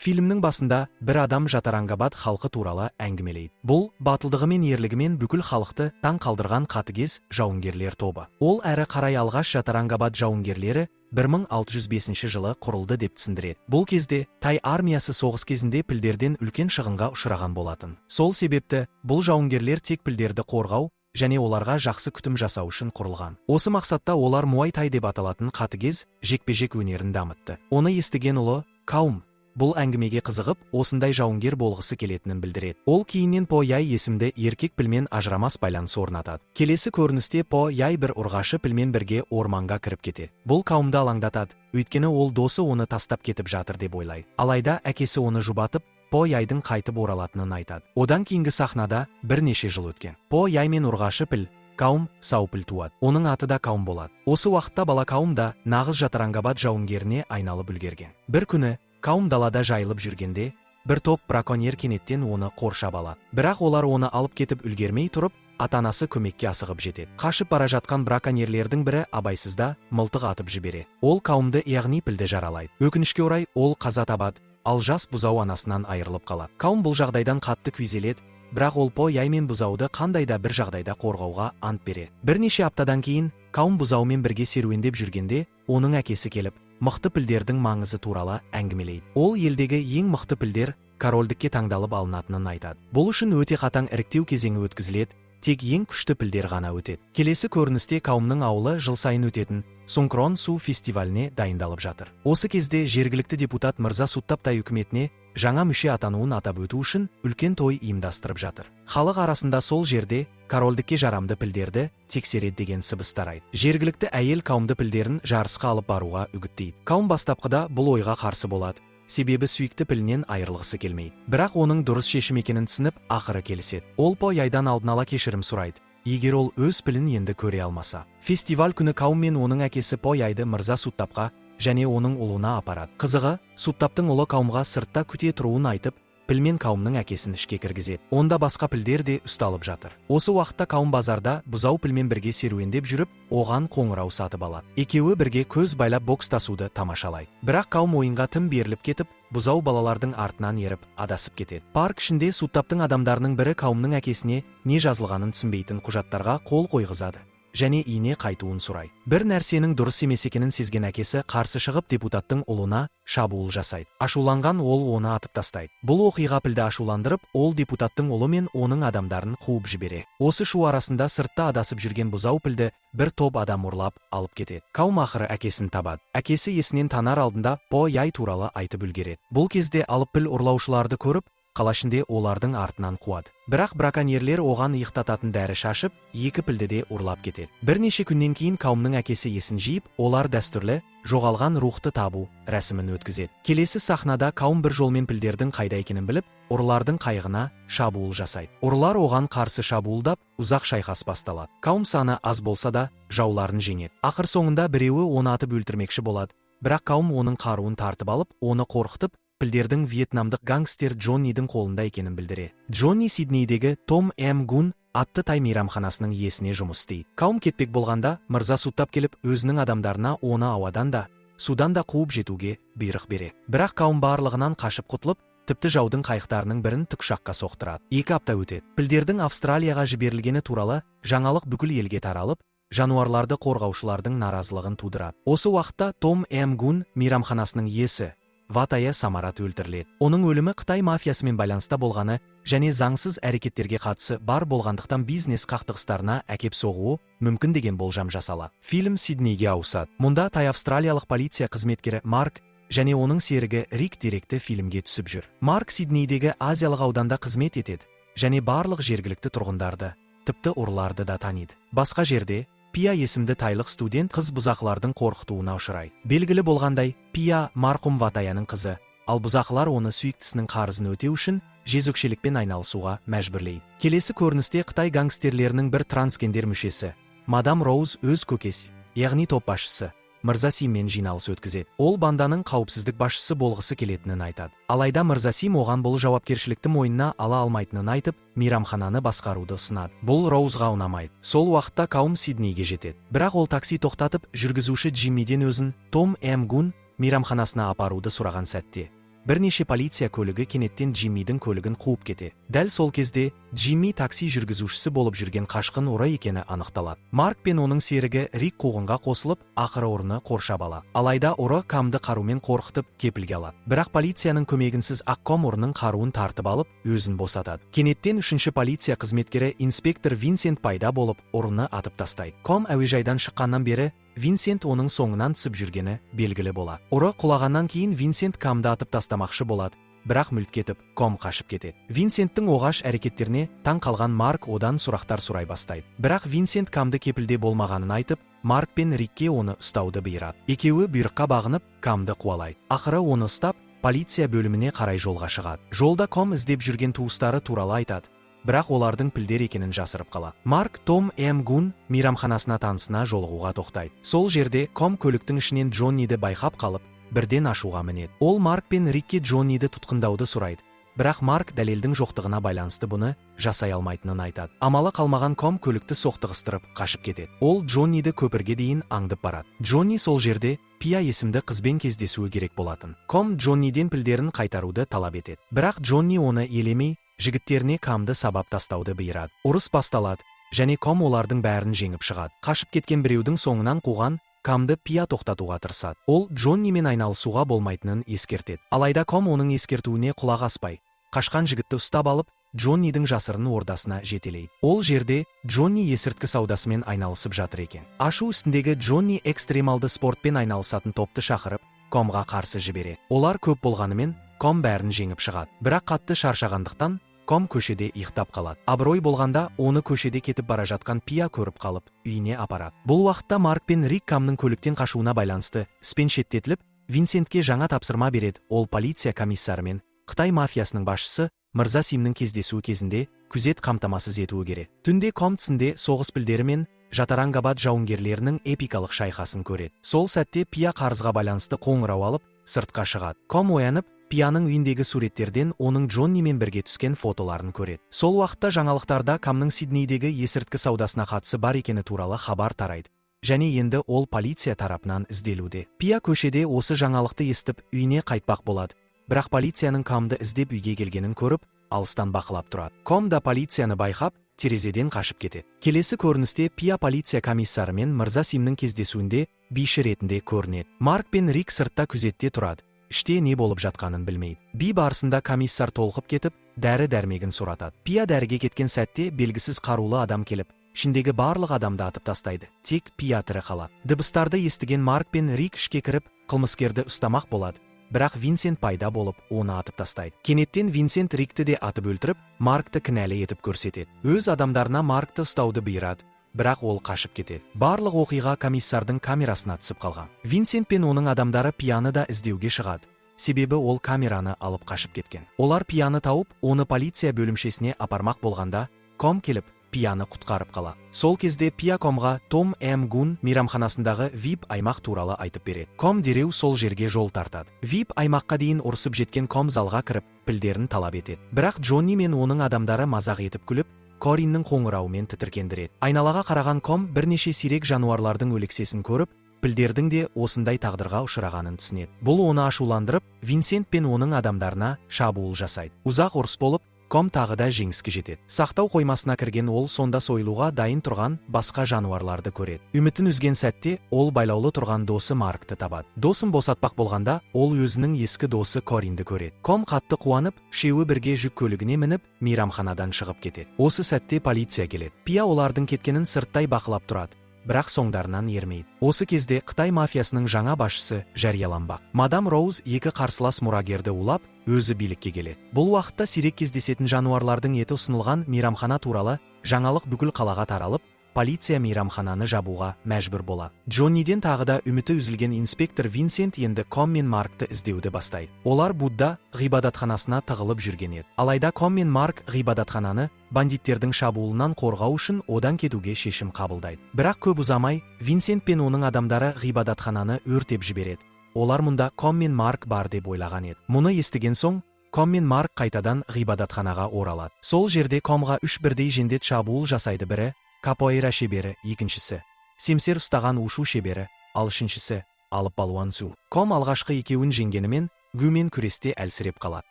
Фильмнің басында бір адам Жатарангабад халқы туралы әңгімелейді. Бұл батылдығы мен ерлігімен бүкіл халықты таң қалдырған қатыгез жауынгерлер тобы. Ол әрі қарай алғаш Жатарангабад жауынгерлері 1605 жылы құрылды деп түсіндіреді. Бұл кезде тай армиясы соғыс кезінде пілдерден үлкен шығынға ұшыраған болатын. Сол себепті бұл жауынгерлер тек пілдерді қорғау және оларға жақсы күтім жасау үшін құрылған. Осы мақсатта олар муай тай деп аталатын қатыгез жекпе-жек өнерін дамытты. Оны естіген ұлы қауым бұл әңгімеге қызығып, осындай жауынгер болғысы келетінін білдіреді. Ол кейіннен По Яй есімді еркек пілмен ажырамас байланыс орнатады. Келесі көріністе По Яй бір ұрғашы пілмен бірге орманға кіріп кетеді. Бұл қауымды алаңдатады, өйткені ол досы оны тастап кетіп жатыр деп ойлайды. Алайда әкесі оны жұбатып, По Яйдың қайтып оралатынын айтады. Одан кейінгі сахнада бірнеше жыл өткен. По Яй мен ұрғашы піл қауым сау піл туады. Оның аты да қауым болады. Осы уақытта бала қауым да нағыз Жатарангабад жауынгеріне айналып үлгерген. Бір күні қауым далада жайылып жүргенде, бір топ браконьер кенеттен оны қоршап алады. Бірақ олар оны алып кетіп үлгермей тұрып, ата-анасы көмекке асығып жетеді. Қашып бара жатқан браконьерлердің бірі абайсызда мылтық атып жібереді. Ол қауымды, яғни пілді жаралайды. Өкінішке орай ол қаза табады, ал жас бұзау анасынан айырылып қалады. Қауым бұл жағдайдан қатты күйзеледі, бірақ ол По Яй мен бұзауды қандай да бір жағдайда қорғауға ант береді. Бірнеше аптадан кейін қауым бұзаумен бірге серуендеп жүргенде, оның әкесі келіп, мықты пілдердің маңызы туралы әңгімелейді. Ол елдегі ең мықты пілдер корольдікке таңдалып алынатынын айтады. Бұл үшін өте қатаң іріктеу кезеңі өткізіледі, тек ең күшті пілдер ғана өтеді. Келесі көріністе қауымның ауылы жыл сайын өтетін Сонкрон су фестиваліне дайындалып жатыр. Осы кезде жергілікті депутат Мырза Суттаптай үкіметіне жаңа мүше атануын атап өту үшін үлкен той ұйымдастырып жатыр. Халық арасында сол жерде корольдікке жарамды пілдерді тексереді деген сыбыс тарайды. Жергілікті әйел қауымды пілдерін жарысқа алып баруға үгіттейді. Қауым бастапқыда бұл ойға қарсы болады, себебі сүйікті пілінен айырылғысы келмейді. Бірақ оның дұрыс шешім екенін түсініп, ақыры келіседі. Ол По Яйдан алдын ала кешірім сұрайды, егер ол өз пілін енді көре алмаса. Фестиваль күні қауым мен оның әкесі По Яйды Мырза Суттапқа және оның ұлына апарады. Қызығы, Суттаптың ұлы қауымға сыртта күте тұруын айтып, пілмен қауымның әкесін ішке кіргізеді. Онда басқа пілдер де ұсталып жатыр. Осы уақытта қауым базарда бұзау пілмен бірге серуендеп жүріп, оған қоңырау сатып алады. Екеуі бірге көз байлап бокстасуды тамашалайды. Бірақ қауым ойынға тым беріліп кетіп, бұзау балалардың артынан еріп, адасып кетеді. Парк ішінде Суттаптың адамдарының бірі қауымның әкесіне не жазылғанын түсінбейтін құжаттарға қол қойғызады және үйіне қайтуын сұрайды. Бір нәрсенің дұрыс емес екенін сезген әкесі қарсы шығып депутаттың ұлына шабуыл жасайды. Ашуланған ол оны атып тастайды. Бұл оқиға пілді ашуландырып, ол депутаттың ұлы мен оның адамдарын қуып жібере. Осы шу арасында сыртта адасып жүрген бұзау пілді бір топ адам ұрлап алып кетеді. Қауым ақыры әкесін табады. Әкесі есінен танар алдында По Яй туралы айтып үлгереді. Бұл кезде алып піл ұрлаушыларды көріп, қала ішінде олардың артынан қуады. Бірақ браконьерлер оған иықтататын дәрі шашып, екі пілді де ұрлап кетеді. Бірнеше күннен кейін қауымның әкесі есін жиып, олар дәстүрлі жоғалған рухты табу рәсімін өткізеді. Келесі сахнада қауым бір жолмен пілдердің қайда екенін біліп, ұрылардың қайығына шабуыл жасайды. Ұрылар оған қарсы шабуылдап, ұзақ шайқас басталады. Қауым саны аз болса да, жауларын жеңеді. Ақыр соңында біреуі оны атып өлтірмекші болады, бірақ қауым оның қаруын тартып алып, оны қорқытып, пілдердің вьетнамдық гангстер Джоннидің қолында екенін білдіреді. Джонни Сиднейдегі Том М. Гун атты тай мейрамханасының иесіне жұмыс істейді. Қауым кетпек болғанда, Мырза Суттап келіп, өзінің адамдарына оны ауадан да, судан да қуып жетуге бұйрық береді. Бірақ қауым барлығынан қашып құтылып, тіпті жаудың қайықтарының бірін тікұшаққа соқтырады. 2 апта өтеді. Пілдердің Австралияға жіберілгені туралы жаңалық бүкіл елге таралып, жануарларды қорғаушылардың наразылығын тудырады. Осы уақытта Том М. Гун мейрамханасының иесі Ватая Самарат өлтіріледі. Оның өлімі Қытай мафиясымен байланыста болғаны және заңсыз әрекеттерге қатысы бар болғандықтан бизнес қақтығыстарына әкеп соғуы мүмкін деген болжам жасалады. Фильм Сиднейге ауысады. Мұнда тай австралиялық полиция қызметкері Марк және оның серігі Рик деректі фильмге түсіп жүр. Марк Сиднейдегі Азиялық ауданда қызмет етеді және барлық жергілікті тұрғындарды, тіпті ұрыларды да таниды. Басқа жерде Пия есімді тайлық студент қыз бұзақылардың қорқытуына ұшырайды. Белгілі болғандай, Пия марқұм Ватаяның қызы, ал бұзақылар оны сүйіктісінің қарызын өтеу үшін жезөкшелікпен айналысуға мәжбүрлейді. Келесі көріністе Қытай гангстерлерінің бір трансгендер мүшесі, мадам Роуз өз көкесі, яғни топ басшысы Мырза Симмен жиналыс өткізеді. Ол банданың қауіпсіздік басшысы болғысы келетінін айтады. Алайда Мырза Сим оған бұл жауапкершілікті мойнына ала алмайтынын айтып, мейрамхананы басқаруды ұсынады. Бұл Роузға ұнамайды. Сол уақытта қауым Сиднейге жетеді. Бірақ ол такси тоқтатып, жүргізуші Джиммиден өзін Том М. Гун мейрамханасына апаруды сұраған сәтте, бірнеше полиция көлігі кенеттен Джиммидің көлігін қуып кете. Дәл сол кезде Джимми такси жүргізушісі болып жүрген қашқын ұры екені анықталады. Марк пен оның серігі Рик қуғынға қосылып, ақыры ұрыны қоршап алады. Алайда ұры Комды қарумен қорқытып кепілге алады. Бірақ полицияның көмегінсіз Ком ұрының қаруын тартып алып, өзін босатады. Кенеттен үшінші полиция қызметкері инспектор Винсент пайда болып, ұрыны атып тастайды. Ком әуежайдан шыққаннан бері Винсент оның соңынан түсіп жүргені белгілі болады. Ұры құлағаннан кейін Винсент Комды атып тастамақшы болады, бірақ мүлт кетіп, Ком қашып кетеді. Винсенттің оғаш әрекеттеріне таң қалған Марк одан сұрақтар сұрай бастайды. Бірақ Винсент Комды кепілде болмағанын айтып, Марк пен Рикке оны ұстауды бұйырады. Екеуі бұйрыққа бағынып, Комды қуалайды. Ақыры оны ұстап, полиция бөліміне қарай жолға шығады. Жолда Ком іздеп жүрген туыстары туралы айтады, бірақ олардың пілдер екенін жасырып қалады. Марк Том Гун мейрамханасына танысына жолығуға тоқтайды. Сол жерде Ком көліктің ішінен Джонниді байқап қалып, бірден ашуға мінеді. Ол Марк пен Рикке Джонниді тұтқындауды сұрайды. Бірақ Марк дәлелдің жоқтығына байланысты бұны жасай алмайтынын айтады. Амалы қалмаған Ком көлікті соқтығыстырып қашып кетеді. Ол Джонниді көпірге дейін аңдып барады. Джонни сол жерде Пия есімді қызбен кездесуі керек болатын. Ком Джонниден пілдерін қайтаруды талап етеді. Бірақ Джонни оны елемей, жігіттеріне Комды сабап тастауды бұйырады. Ұрыс басталады, және Ком олардың бәрін жеңіп шығады. Қашып кеткен біреудің соңынан қуған Комды Пия тоқтатуға тырысады. Ол Джоннимен айналысуға болмайтынын ескертеді. Алайда Ком оның ескертуіне құлақ аспай, қашқан жігітті ұстап алып, Джоннидің жасырын ордасына жетелейді. Ол жерде Джонни есірткі саудасымен айналысып жатыр екен. Ашу үстіндегі Джонни экстремалды спортпен айналысатын топты шақырып, Комға қарсы жібереді. Олар көп болғанымен, Ком бәрін жеңіп шығады. Бірақ қатты шаршағандықтан, Ком көшеде ұйықтап қалады. Абырой болғанда, оны көшеде кетіп бара жатқан Пия көріп қалып, үйіне апарады. Бұл уақытта Марк пен Рик Комның көліктен қашуына байланысты іспен шеттетіліп, Винсентке жаңа тапсырма береді. Ол полиция комиссары мен Қытай мафиясының басшысы Мырза Симнің кездесуі кезінде күзет қамтамасыз етуі керек. Түнде Ком түсінде соғыс пілдері мен Жатарангабад жауынгерлерінің эпикалық шайқасын көреді. Сол сәтте Пия қарызға байланысты қоңырау алып, сыртқа шығады. Ком оянып, Пияның үйіндегі суреттерден оның Джоннимен бірге түскен фотоларын көреді. Сол уақытта жаңалықтарда Комның Сиднейдегі есірткі саудасына қатысы бар екені туралы хабар тарайды. Және енді ол полиция тарапынан ізделуде. Пия көшеде осы жаңалықты естіп, үйіне қайтпақ болады. Бірақ полицияның Комды іздеп үйге келгенін көріп, алыстан бақылап тұрады. Ком да полицияны байқап, терезеден қашып кетеді. Келесі көріністе Пия полиция комиссары мен Мырза Симнің кездесуінде биші ретінде көрінеді. Марк пен Рик сыртта күзетте тұрады. Іште не болып жатқанын білмейді. Би барысында комиссар толқып кетіп, дәрі-дәрмегін сұратады. Пия дәріге кеткен сәтте белгісіз қарулы адам келіп, ішіндегі барлық адамды атып тастайды. Тек Пия тірі қалады. Дыбыстарды естіген Марк пен Рик ішке кіріп, қылмыскерді ұстамақ болады. Бірақ Винсент пайда болып, оны атып тастайды. Кенеттен Винсент Рикті де атып өлтіріп, Маркты кінәлі етіп көрсетеді. Өз адамдарына Маркты ұстауды бұйырады. Бірақ ол қашып кетеді. Барлық оқиға комиссардың камерасына түсіп қалған. Винсент пен оның адамдары Пияны да іздеуге шығады. Себебі ол камераны алып қашып кеткен. Олар Пияны тауып, оны полиция бөлімшесіне апармақ болғанда, Ком келіп, Пияны құтқарып қала. Сол кезде Пия Комға Том Гун мейрамханасындағы VIP аймақ туралы айтып береді. Ком дереу сол жерге жол тартады. VIP аймаққа дейін ұрсып жеткен Ком залға кіріп, пілдерін талап етеді. Бірақ Джонни мен оның адамдары мазақ етіп күліп, Кориннің қоңырауымен тітіркендіреді. Айналаға қараған Ком бірнеше сирек жануарлардың өлексесін көріп, пілдердің де осындай тағдырға ұшырағанын түсінеді. Бұл оны ашуландырып, Винсент пен оның адамдарына шабуыл жасайды. Ұзақ ұрыс болып, Ком тағы да жеңіске жетеді. Сақтау қоймасына кірген ол сонда сойылуға дайын тұрған басқа жануарларды көреді. Үмітін үзген сәтте ол байлаулы тұрған досы Маркты табады. Досын босатпақ болғанда, ол өзінің ескі досы Коринді көреді. Ком қатты қуанып, үшеуі бірге жүк көлігіне мініп, мейрамханадан шығып кетеді. Осы сәтте полиция келеді. Пия олардың кеткенін сырттай бақылап тұрады. Бірақ соңдарынан ермейді. Осы кезде Қытай мафиясының жаңа басшысы жарияланбақ. Мадам Роуз екі қарсылас мұрагерді улап, өзі билікке келеді. Бұл уақытта сирек кездесетін жануарлардың еті ұсынылған мейрамхана туралы жаңалық бүкіл қалаға таралып, полиция мейрамхананы жабуға мәжбүр болады. Джонниден тағы да үміті үзілген инспектор Винсент енді Ком мен Маркты іздеуді бастайды. Олар Будда ғибадатханасына тығылып жүрген еді. Алайда Ком мен Марк ғибадатхананы бандиттердің шабуылынан қорғау үшін одан кетуге шешім қабылдайды. Бірақ көп ұзамай, Винсент пен оның адамдары ғибадатхананы өртеп жібереді. Олар мұнда Ком мен Марк бар деп ойлаған еді. Мұны естіген соң, Ком мен Марк қайтадан ғибадатханаға оралады. Сол жерде Комға үш бірдей жендет шабуыл жасайды. Бірі капоэйра шебері, екіншісі семсер ұстаған ушу шебері, ал үшіншісі алып балуан су. Ком алғашқы екеуін жеңгенімен, гумен күресте әлсіреп қалады.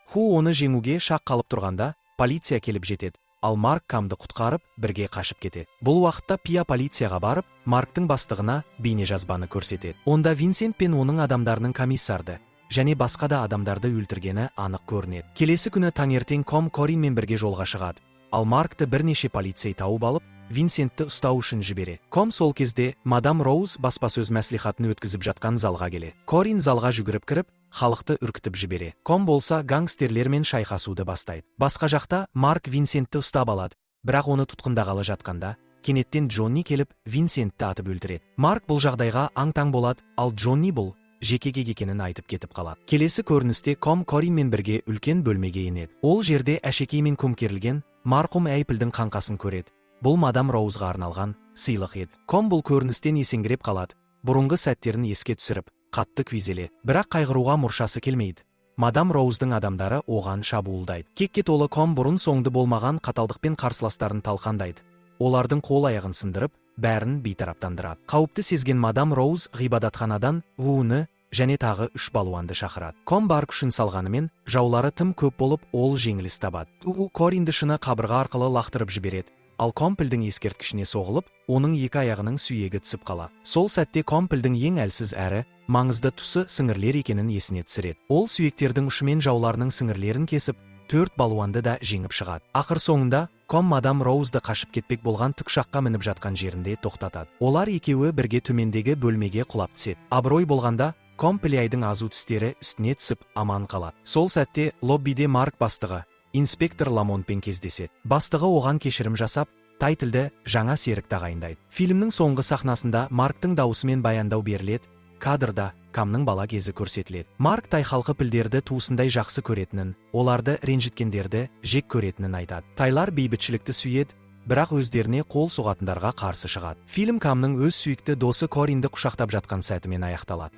Ху оны жеңуге шақ қалып тұрғанда, полиция келіп жетеді. Ал Марк Камды құтқарып, бірге қашып кетеді. Бұл уақытта Пия полицияға барып, Марктың бастығына бейнежазбаны көрсетеді. Онда Винсент пен оның адамдарының комиссарды және басқа да адамдарды өлтіргені анық көрінеді. Келесі күні таңертең Ком Коринмен бірге жолға шығады. Ал Маркты бірнеше полицей тауып алып, Винсентті ұстау үшін жібереді. Ком сол кезде мадам Роуз баспасөз мәслихатын өткізіп жатқан залға келеді. Корин залға жүгіріп кіріп, халықты үркітіп жібереді. Ком болса гангстерлермен шайқасуды бастайды. Басқа жақта Марк Винсентті ұстап алады, бірақ оны тұтқындағалы жатқанда, кенеттен Джонни келіп, Винсентті атып өлтіреді. Марк бұл жағдайға аң-таң болады, ал Джонни бұл жекеге екенін айтып кетіп қалады. Келесі көріністе Ком Коринмен бірге үлкен бөлмеге енеді. Ол жерде әшекеймен көмкерілген марқұм әйпілдің қаңқасын көреді. Бұл мадам Роузға арналған сыйлық еді. Ком бұл көріністен есеңгіреп қалады. Бұрынғы сәттерін еске түсіріп, қатты күйзеледі. Бірақ қайғыруға мұршасы келмейді. Мадам Роуздың адамдары оған шабуылдайды. Кекке толы Ком бұрын соңды болмаған қаталдықпен қарсыластарын талқандайды. Олардың қол аяғын сындырып, бәрін бейтараптандырады. Қауіпті сезген мадам Роуз ғибадатханадан Вуны және тағы 3 балуанды шақырады. Ком бар күшін салғанымен, жаулары тым көп болып, ол жеңіліс табады. Коринді шыны қабырға арқылы лақтырып жібереді. Ал Ком пілдің ескерткішіне соғылып, оның екі аяғының сүйегі түсіп қалады. Сол сәтте Ком пілдің ең әлсіз әрі маңызды тұсы сіңірлер екенін есіне түсіреді. Ол сүйектердің ұшымен жауларының сіңірлерін кесіп, 4 балуанды да жеңіп шығады. Ақыр соңында Ком мадам Роузды қашып кетпек болған тікұшаққа мініп жатқан жерінде тоқтатады. Олар екеуі бірге төмендегі бөлмеге құлап түседі. Абырой болғанда Ком пілейдің азу тістері үстіне түсіп аман қалады. Сол сәтте лоббиде Марк бастығы инспектор Ламонтпен кездеседі. Бастығы оған кешірім жасап, тайтілді жаңа серік тағайындайды. Фильмнің соңғы сахнасында Марктың даусымен баяндау беріледі. Кадрда Камның бала кезі көрсетіледі. Марк тайхалқы пілдерді туысындай жақсы көретінін, оларды ренжіткендерді жек көретінін айтады. Тайлар бейбітшілікті сүйеді, бірақ өздеріне қол соғатындарға қарсы шығады. Фильм Камның өз сүйікті досы Коринді құшақтап жатқан сәтімен аяқталады.